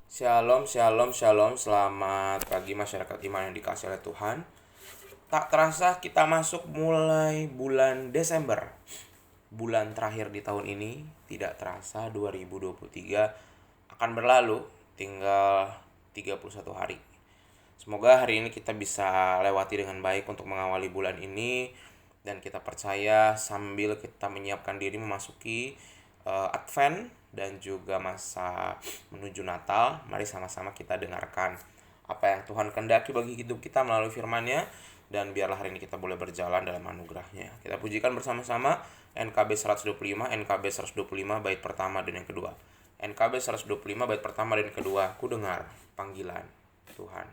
Shalom, shalom, shalom. Selamat pagi masyarakat iman yang dikasihi oleh Tuhan. Tak terasa kita masuk mulai bulan Desember. Bulan terakhir di tahun ini. Tidak terasa 2023 akan berlalu. Tinggal 31 hari. Semoga hari ini kita bisa lewati dengan baik untuk mengawali bulan ini. Dan kita percaya sambil kita menyiapkan diri memasuki Advent dan juga masa menuju Natal, mari sama-sama kita dengarkan apa yang Tuhan kehendaki bagi hidup kita melalui firman-Nya, dan biarlah hari ini kita boleh berjalan dalam anugerah-Nya. Kita pujikan bersama-sama NKB 125, NKB 125 bait pertama dan yang kedua. NKB 125 bait pertama dan kedua, ku dengar panggilan Tuhan.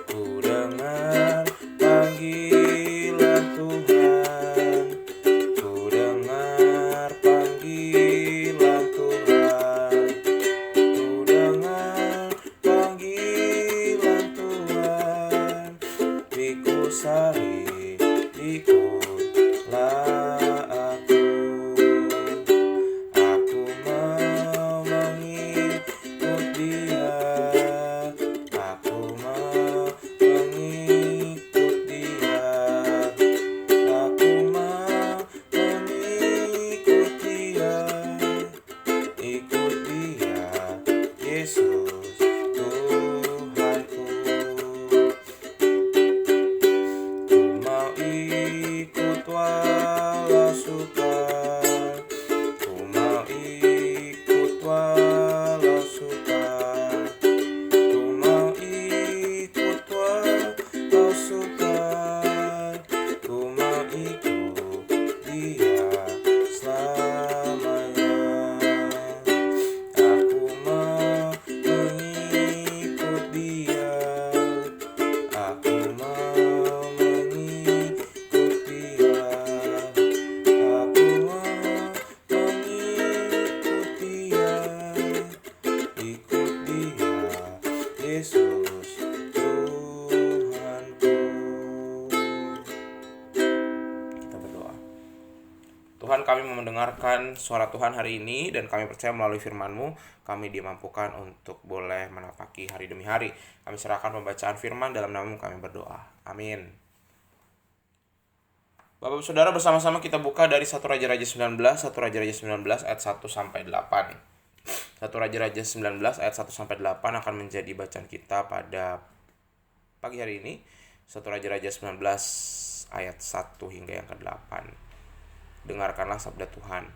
Ku dengar panggilan Tuhan, ku dengar panggilan Tuhan, ku dengar panggilan Tuhan. Biku sari, ikutlah aku. Aku mau mengikut Dia. Aku mau mengikut Dia. Aku mau mengikut Dia. Ikut Dia, Yesus Tuhanku. Ku mau ikut walau sukar. Ku mau ikut walau sukar. Ku mau ikut walau sukar. Ku mau ikut Dia selamanya. Aku mau mengikut Dia. Aku mau mengikut Dia. Aku mau mengikut Dia. Ikut Dia, Yesus Tuhanku. Kita berdoa. Tuhan, kami mau mendengarkan suara Tuhan hari ini, dan kami percaya melalui firman-Mu kami dimampukan untuk boleh menapaki hari demi hari. Kami serahkan pembacaan firman dalam nama-Mu kami berdoa. Amin. Bapak Saudara, bersama-sama kita buka dari 1 Raja-Raja 19, 1 Raja-Raja 19 ayat 1 sampai 8. 1 Raja-Raja 19 ayat 1 sampai 8 akan menjadi bacaan kita pada pagi hari ini. 1 Raja-Raja 19 ayat 1 hingga yang ke-8. Dengarkanlah sabda Tuhan.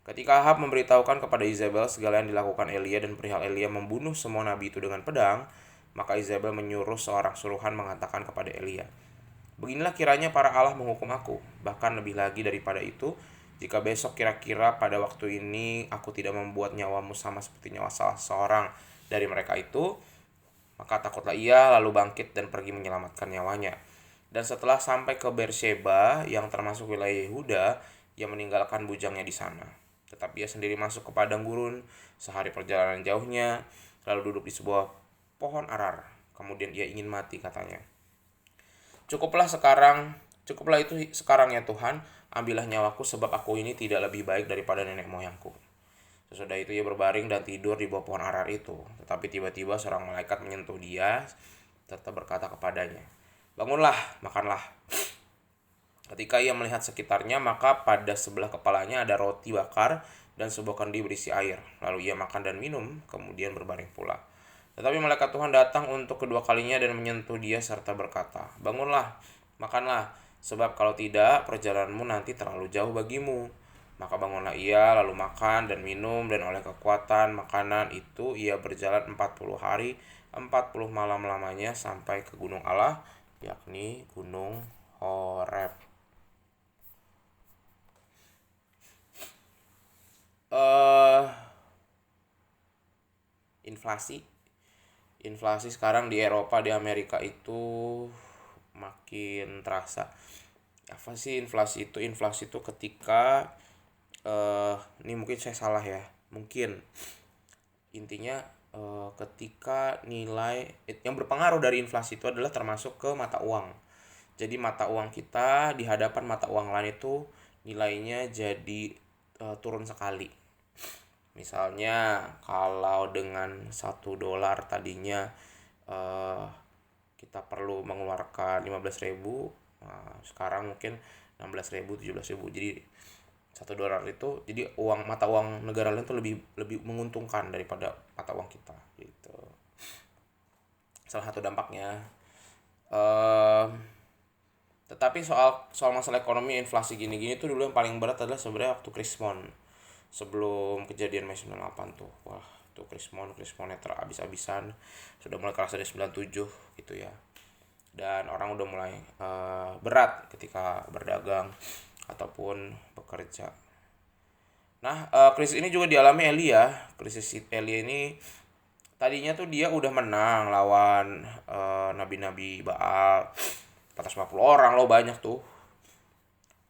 Ketika Ahab memberitahukan kepada Izabel segala yang dilakukan Elia dan perihal Elia membunuh semua nabi itu dengan pedang, maka Izabel menyuruh seorang suruhan mengatakan kepada Elia, "Beginilah kiranya para Allah menghukum aku, bahkan lebih lagi daripada itu, jika besok kira-kira pada waktu ini aku tidak membuat nyawamu sama seperti nyawa salah seorang dari mereka itu, maka takutlah ia lalu bangkit dan pergi menyelamatkan nyawanya." Dan setelah sampai ke Beersheba yang termasuk wilayah Yehuda, ia meninggalkan bujangnya di sana. Tetapi ia sendiri masuk ke padang gurun sehari perjalanan jauhnya, lalu duduk di sebuah pohon arar. Kemudian ia ingin mati, katanya, Cukuplah itu sekarang ya Tuhan, ambillah nyawaku sebab aku ini tidak lebih baik daripada nenek moyangku." Sesudah itu ia berbaring dan tidur di bawah pohon arar itu. Tetapi tiba-tiba seorang malaikat menyentuh dia serta berkata kepadanya, "Bangunlah, makanlah." Ketika ia melihat sekitarnya, maka pada sebelah kepalanya ada roti bakar dan sebuah kendi berisi air. Lalu ia makan dan minum, kemudian berbaring pula. Tetapi malaikat Tuhan datang untuk kedua kalinya dan menyentuh dia serta berkata, "Bangunlah, makanlah, sebab kalau tidak, perjalananmu nanti terlalu jauh bagimu." Maka bangunlah ia, lalu makan dan minum, dan oleh kekuatan makanan itu ia berjalan 40 hari, 40 malam lamanya sampai ke gunung Allah, yakni gunung Horeb. Inflasi sekarang di Eropa, di Amerika itu makin terasa. Apa sih inflasi itu? Inflasi itu ketika ini mungkin saya salah ya, mungkin Intinya ketika nilai yang berpengaruh dari inflasi itu adalah termasuk ke mata uang. Jadi mata uang kita di hadapan mata uang lain itu nilainya jadi turun sekali. Misalnya kalau dengan $1 tadinya eh, kita perlu mengeluarkan 15.000, nah, sekarang mungkin 16.000, 17.000. Jadi $1 itu jadi mata uang negara lain itu lebih lebih menguntungkan daripada mata uang kita gitu. Salah satu dampaknya. Ehm, tetapi soal soal masalah ekonomi inflasi gini-gini tuh dulu yang paling berat adalah sebenarnya waktu Krismon. Sebelum kejadian Mei 98 tuh. Wah, tuh Krismonnya terabis-abisan. Sudah mulai kerasa dari 97 gitu ya. Dan orang udah mulai berat ketika berdagang ataupun bekerja. Nah, krisis ini juga dialami Elia. Krisis Elia ini tadinya tuh dia udah menang lawan nabi-nabi Baal. 450 orang loh, banyak tuh.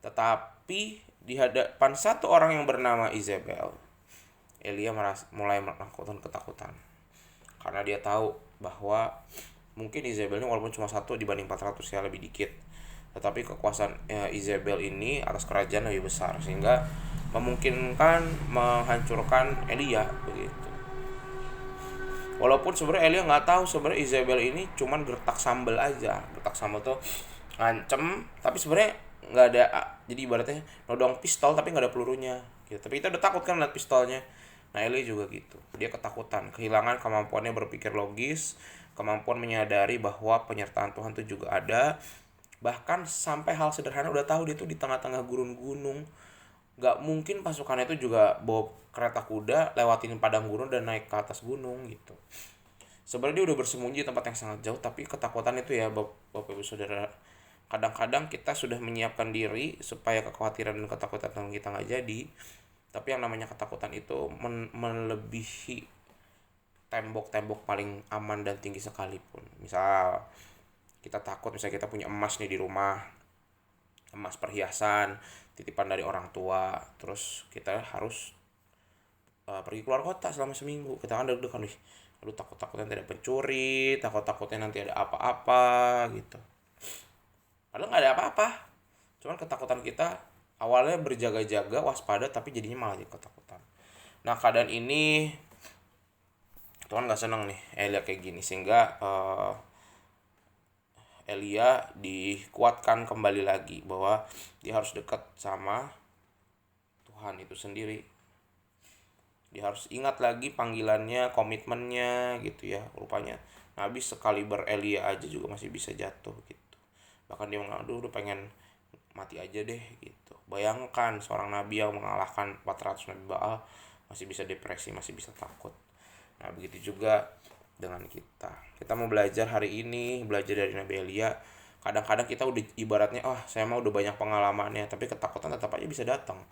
Tetapi di hadapan satu orang yang bernama Isabel, Elia mulai melakukan ketakutan. Karena dia tahu bahwa mungkin Isabel ini walaupun cuma satu dibanding 400 ya, lebih dikit. Tetapi kekuasaan Isabel ini atas kerajaan lebih besar sehingga memungkinkan menghancurkan Elia begitu. Walaupun sebenarnya Elia nggak tahu sebenarnya Isabel ini cuman gertak sambal aja. Gertak sambal tuh ngancem, tapi sebenarnya nggak ada. Jadi ibaratnya nodong pistol tapi nggak ada pelurunya gitu. Tapi kita udah takut kan lihat pistolnya. Nah, Elia juga gitu, dia ketakutan, kehilangan kemampuannya berpikir logis, kemampuan menyadari bahwa penyertaan Tuhan itu juga ada. Bahkan sampai hal sederhana udah tahu dia tuh di tengah-tengah gurun gunung, nggak mungkin pasukannya itu juga bawa kereta kuda lewatin padang gurun dan naik ke atas gunung gitu. Sebenarnya dia udah bersembunyi di tempat yang sangat jauh, tapi ketakutan itu ya Bapak Ibu Saudara, kadang-kadang kita sudah menyiapkan diri supaya kekhawatiran dan ketakutan kita nggak jadi, tapi yang namanya ketakutan itu melebihi tembok-tembok paling aman dan tinggi sekalipun. Misal kita takut, misalnya kita punya emas nih di rumah, emas perhiasan titipan dari orang tua, terus kita harus pergi keluar kota selama seminggu. Kita kan deg-degan nih, aduh takut-takutnya tidak pencuri, takut-takutnya nanti ada apa-apa gitu. Padahal nggak ada apa-apa, cuman ketakutan kita awalnya berjaga-jaga waspada tapi jadinya malah jadi ketakutan. Nah, keadaan ini Tuhan nggak seneng nih Elia kayak gini, sehingga Elia dikuatkan kembali lagi bahwa dia harus dekat sama Tuhan itu sendiri. Dia harus ingat lagi panggilannya, komitmennya gitu ya. Rupanya Nabi sekaliber Elia aja juga masih bisa jatuh gitu. Bahkan dia mengadu udah pengen mati aja deh gitu. Bayangkan seorang nabi yang mengalahkan 400 nabi Baal masih bisa depresi, masih bisa takut. Nah, begitu juga dengan kita. Kita mau belajar hari ini, belajar dari Nabi Elia. Kadang-kadang kita udah ibaratnya, saya mau udah banyak pengalamannya, tapi ketakutan tetap aja bisa datang.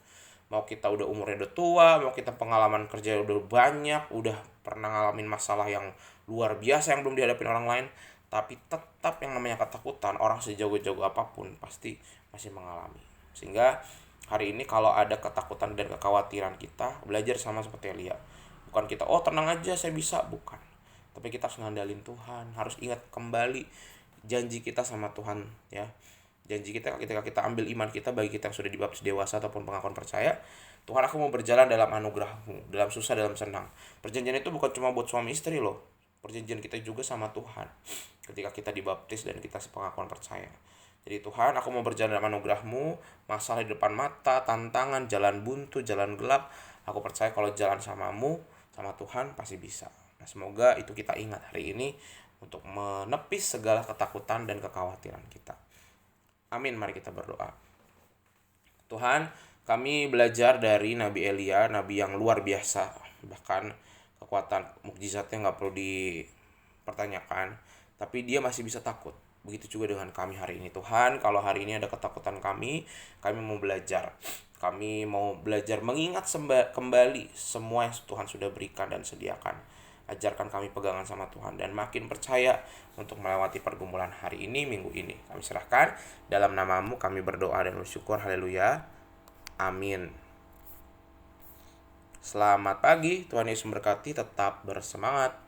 Mau kita udah umurnya udah tua, mau kita pengalaman kerja udah banyak, udah pernah ngalamin masalah yang luar biasa yang belum dihadapin orang lain, tapi tetap yang namanya ketakutan, orang sejauh-jauh apapun pasti masih mengalami. Sehingga hari ini kalau ada ketakutan dan kekhawatiran, kita belajar sama seperti Elia. Bukan kita, tenang aja saya bisa, bukan. Tapi kita harus ngandalin Tuhan, harus ingat kembali janji kita sama Tuhan ya. Janji kita ketika kita ambil iman kita, bagi kita yang sudah dibaptis dewasa ataupun pengakuan percaya, Tuhan, aku mau berjalan dalam anugerah-Mu, dalam susah, dalam senang. Perjanjian itu bukan cuma buat suami istri loh. Perjanjian kita juga sama Tuhan ketika kita dibaptis dan kita pengakuan percaya. Jadi Tuhan, aku mau berjalan dalam anugerah-Mu, masalah di depan mata, tantangan, jalan buntu, jalan gelap, aku percaya kalau jalan sama-Mu, sama Tuhan pasti bisa. Nah, semoga itu kita ingat hari ini untuk menepis segala ketakutan dan kekhawatiran kita. Amin, mari kita berdoa. Tuhan, kami belajar dari Nabi Elia, Nabi yang luar biasa. Bahkan kekuatan mukjizatnya nggak perlu dipertanyakan, tapi dia masih bisa takut. Begitu juga dengan kami hari ini. Tuhan, kalau hari ini ada ketakutan kami mau belajar. Kami mau belajar mengingat kembali semua yang Tuhan sudah berikan dan sediakan. Ajarkan kami pegangan sama Tuhan dan makin percaya untuk melewati pergumulan hari ini, minggu ini. Kami serahkan dalam nama-Mu, kami berdoa dan bersyukur. Haleluya. Amin. Selamat pagi, Tuhan Yesus memberkati, tetap bersemangat.